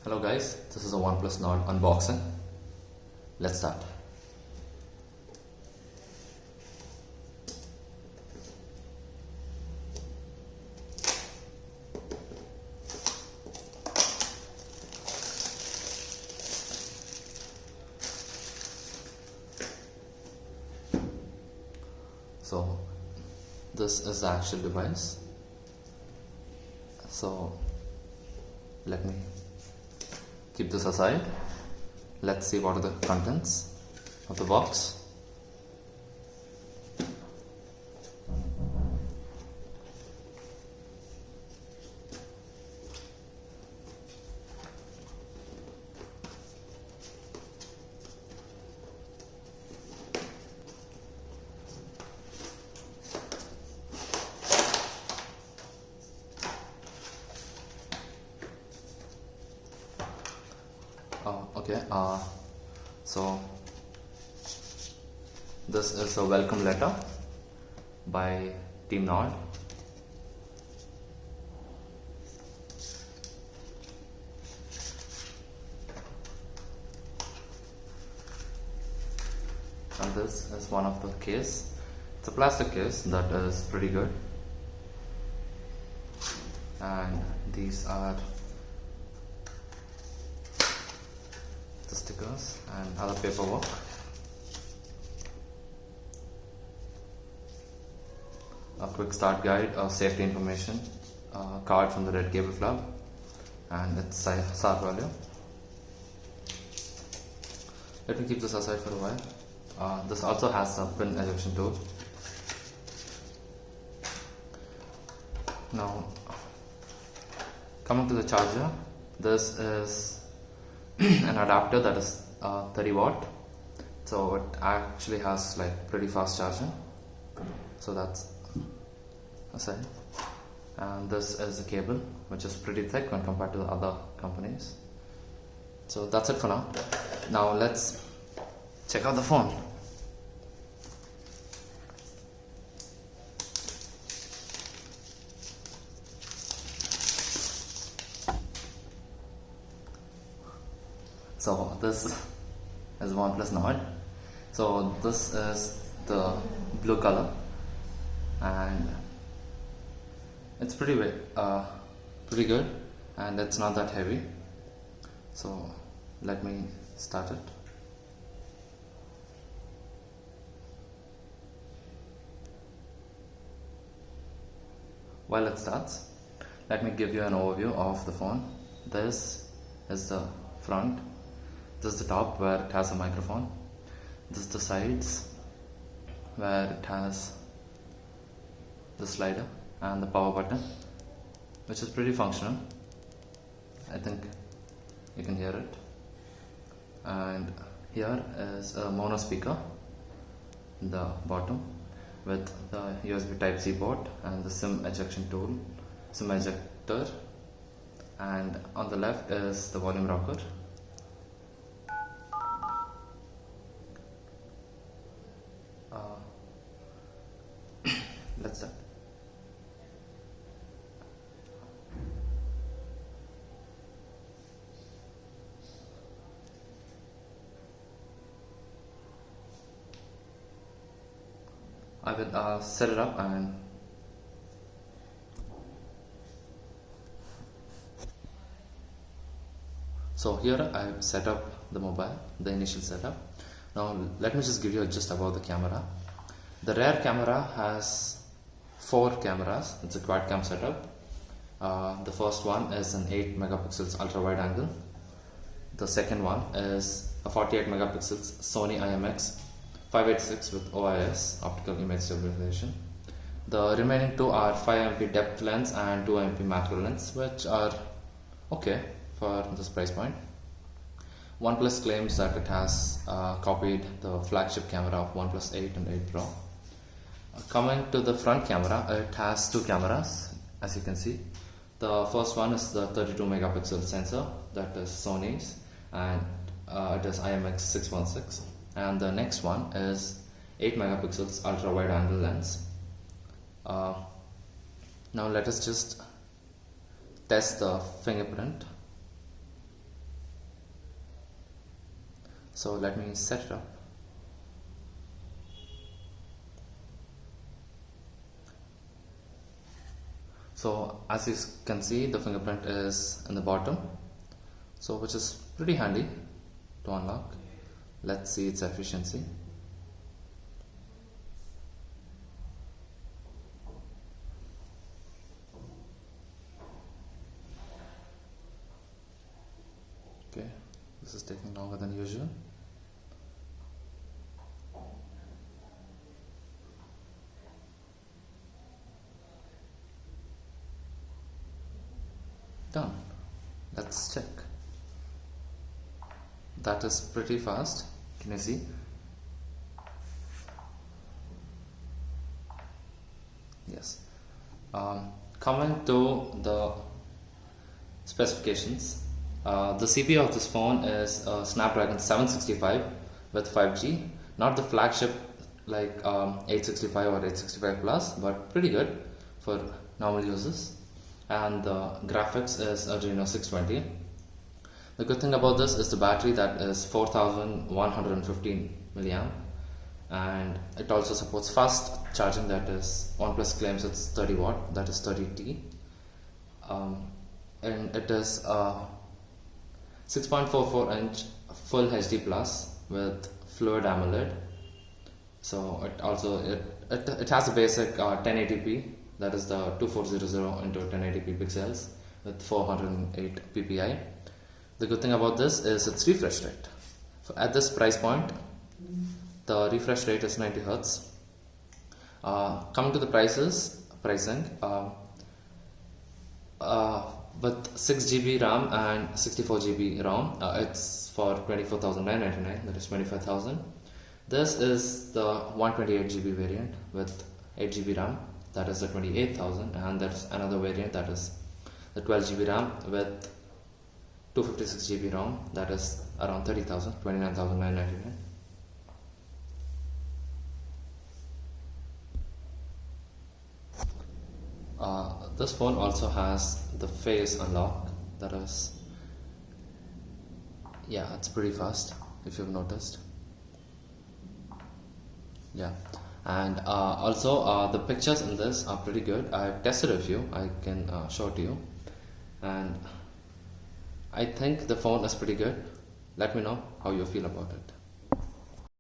Hello guys, this is a OnePlus Nord unboxing. Let's start. So this is the actual device. So let me keep this aside. Let's see what are the contents of the box. Okay, so this is a welcome letter by Team Nord. And this is one of the case. It's a plastic case that is pretty good. And these are the stickers and other paperwork. A quick start guide, safety information, a card from the Red Cable Club, and its SAR value. Let me keep this aside for a while. This also has a pin ejection tool. Now, coming to the charger, this is an adapter that is 30 watt, so it actually has like pretty fast charging. So that's aside, and this is the cable, which is pretty thick when compared to the other companies. So that's it for now. Now let's check out the phone. So this is OnePlus Nord. So this is the blue color, and it's pretty good, and it's not that heavy. So let me start it. While it starts, let me give you an overview of the phone. This is the front. This is the top where it has a microphone. This is the sides where it has the slider and the power button, which is pretty functional. I think you can hear it. And here is a mono speaker in the bottom with the USB Type-C port and the SIM ejection tool, SIM ejector. And on the left is the volume rocker. Let's start. I will set it up and so here I've set up the mobile, the initial setup. Now let me just give you a gist about the camera. The rear camera has 4 cameras. It's a quad cam setup. The first one is an 8 megapixels ultra wide angle. The second one is a 48 megapixels Sony IMX 586 with OIS, optical image stabilization. The remaining 2 are 5MP depth lens and 2MP macro lens, which are okay for this price point. OnePlus claims that it has copied the flagship camera of OnePlus 8 and 8 Pro. Coming to the front camera, it has 2 cameras, as you can see. The first one is the 32 megapixel sensor, that is Sony's, and it is IMX 616. And the next one is 8 megapixels ultra wide angle lens. Now let us just test the fingerprint. So let me set it up. So as you can see, the fingerprint is in the bottom, so which is pretty handy to unlock. Let's see its efficiency. Okay, this is taking longer than usual. Done. Let's check. That is pretty fast. Can you see? Yes. Coming to the specifications, the CPU of this phone is Snapdragon 765 with 5G, not the flagship like 865 or 865 plus, but pretty good for normal users. And the graphics is Adreno 620. The good thing about this is the battery, that is 4115 milliamp, and it also supports fast charging, that is OnePlus claims it's 30 watt, that is 30T, and it is 6.44 inch full HD plus with fluid AMOLED. So it also it has a basic 1080p, that is the 2400 into 1080p pixels with 408 ppi. The good thing about this is its refresh rate. So at this price point, the refresh rate is 90 Hz. Coming to the pricing, with 6GB RAM and 64GB ROM, it's for 24,999, that is 25,000. This is the 128GB variant with 8GB RAM, that is the 28,000, and there's another variant, that is the 12GB RAM with 256GB ROM, that is around 30,000, 29,999. This phone also has the face unlock, that is, yeah, it's pretty fast if you've noticed. Yeah, and also the pictures in this are pretty good. I've tested a few, I can show to you, and I think the phone is pretty good. Let me know how you feel about it.